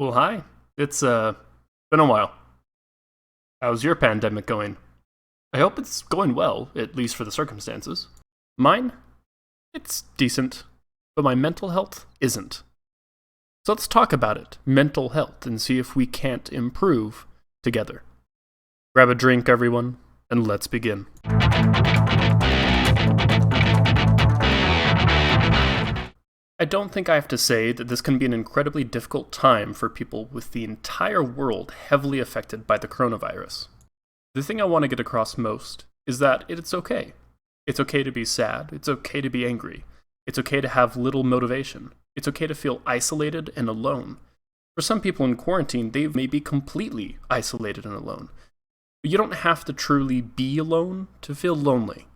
Well, hi. It's been a while. How's your pandemic going? I hope it's going well, at least for the circumstances. Mine, it's decent, but my mental health isn't. So let's talk about it, mental health, and see if we can't improve together. Grab a drink, everyone, and let's begin. I don't think I have to say that this can be an incredibly difficult time for people with the entire world heavily affected by the coronavirus. The thing I want to get across most is that it's okay. It's okay to be sad. It's okay to be angry. It's okay to have little motivation. It's okay to feel isolated and alone. For some people in quarantine, they may be completely isolated and alone. But you don't have to truly be alone to feel lonely.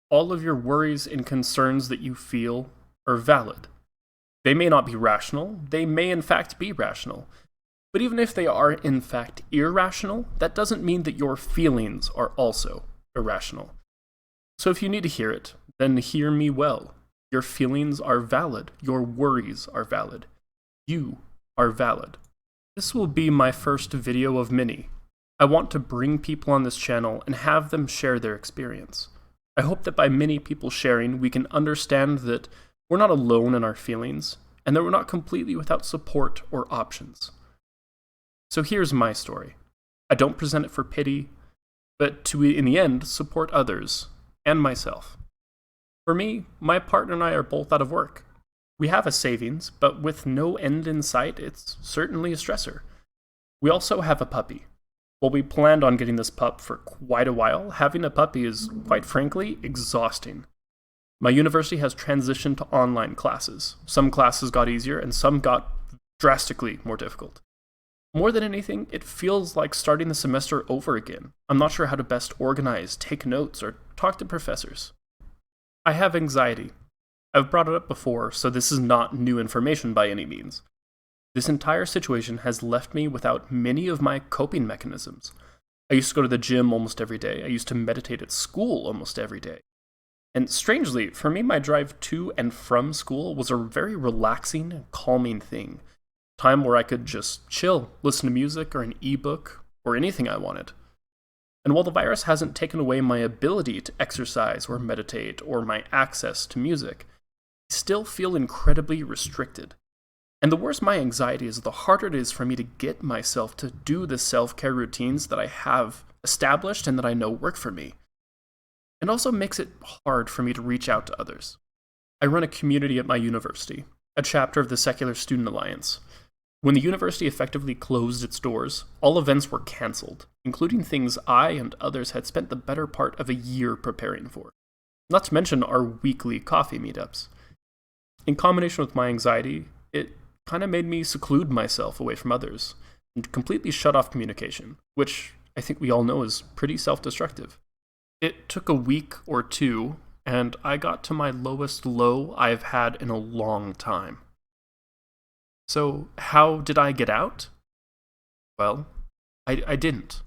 All of your worries and concerns that you feel are valid. They may not be rational, they may in fact be rational. But even if they are in fact irrational, that doesn't mean that your feelings are also irrational. So if you need to hear it, then hear me well. Your feelings are valid. Your worries are valid. You are valid. This will be my first video of many. I want to bring people on this channel and have them share their experience. I hope that by many people sharing, we can understand that we're not alone in our feelings, and that we're not completely without support or options. So here's my story. I don't present it for pity, but to, in the end, support others, and myself. For me, my partner and I are both out of work. We have a savings, but with no end in sight, it's certainly a stressor. We also have a puppy. While we planned on getting this pup for quite a while, having a puppy is, quite frankly, exhausting. My university has transitioned to online classes. Some classes got easier and some got drastically more difficult. More than anything, it feels like starting the semester over again. I'm not sure how to best organize, take notes, or talk to professors. I have anxiety. I've brought it up before, so this is not new information by any means. This entire situation has left me without many of my coping mechanisms. I used to go to the gym almost every day. I used to meditate at school almost every day. And strangely, for me, my drive to and from school was a very relaxing and calming thing. Time where I could just chill, listen to music or an ebook, or anything I wanted. And while the virus hasn't taken away my ability to exercise or meditate or my access to music, I still feel incredibly restricted. And the worse my anxiety is, the harder it is for me to get myself to do the self-care routines that I have established and that I know work for me. It also makes it hard for me to reach out to others. I run a community at my university, a chapter of the Secular Student Alliance. When the university effectively closed its doors, all events were cancelled, including things I and others had spent the better part of a year preparing for. Not to mention our weekly coffee meetups. In combination with my anxiety, it kind of made me seclude myself away from others and completely shut off communication, which I think we all know is pretty self-destructive. It took a week or two, and I got to my lowest low I've had in a long time. So, how did I get out? Well, I didn't.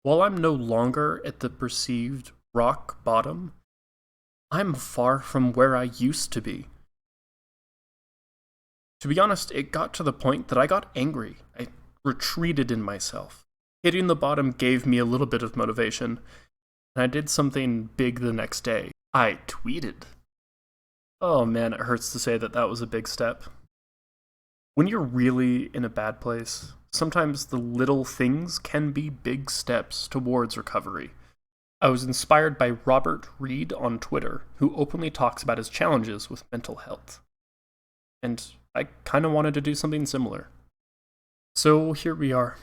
While I'm no longer at the perceived rock bottom, I'm far from where I used to be. To be honest, it got to the point that I got angry. I retreated in myself. Hitting the bottom gave me a little bit of motivation, and I did something big the next day. I tweeted. Oh man, it hurts to say that that was a big step. When you're really in a bad place, sometimes the little things can be big steps towards recovery. I was inspired by Robert Reed on Twitter, who openly talks about his challenges with mental health. And I kind of wanted to do something similar. So here we are.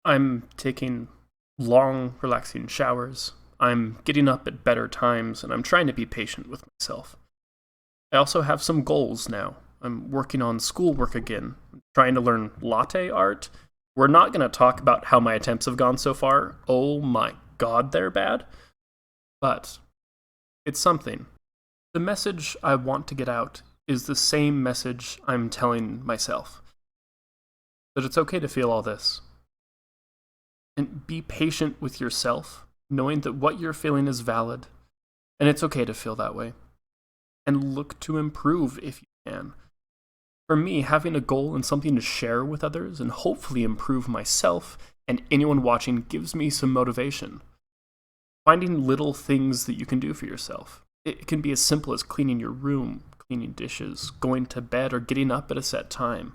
I'm taking long, relaxing showers. I'm getting up at better times, and I'm trying to be patient with myself. I also have some goals now. I'm working on schoolwork again. I'm trying to learn latte art. We're not going to talk about how my attempts have gone so far. Oh my god, they're bad. But it's something. The message I want to get out is the same message I'm telling myself. That it's okay to feel all this. And be patient with yourself, knowing that what you're feeling is valid, and it's okay to feel that way. And look to improve if you can. For me, having a goal and something to share with others and hopefully improve myself and anyone watching gives me some motivation. Finding little things that you can do for yourself. It can be as simple as cleaning your room, cleaning dishes, going to bed, or getting up at a set time.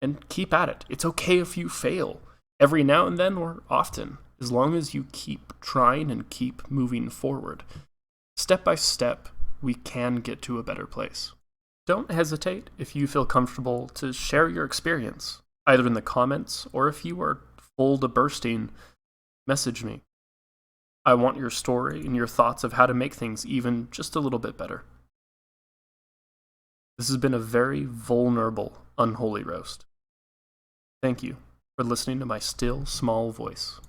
And keep at it. It's okay if you fail, every now and then or often, as long as you keep trying and keep moving forward. Step by step, we can get to a better place. Don't hesitate if you feel comfortable to share your experience, either in the comments or if you are full to bursting, message me. I want your story and your thoughts of how to make things even just a little bit better. This has been a very vulnerable, unholy roast. Thank you for listening to my still small voice.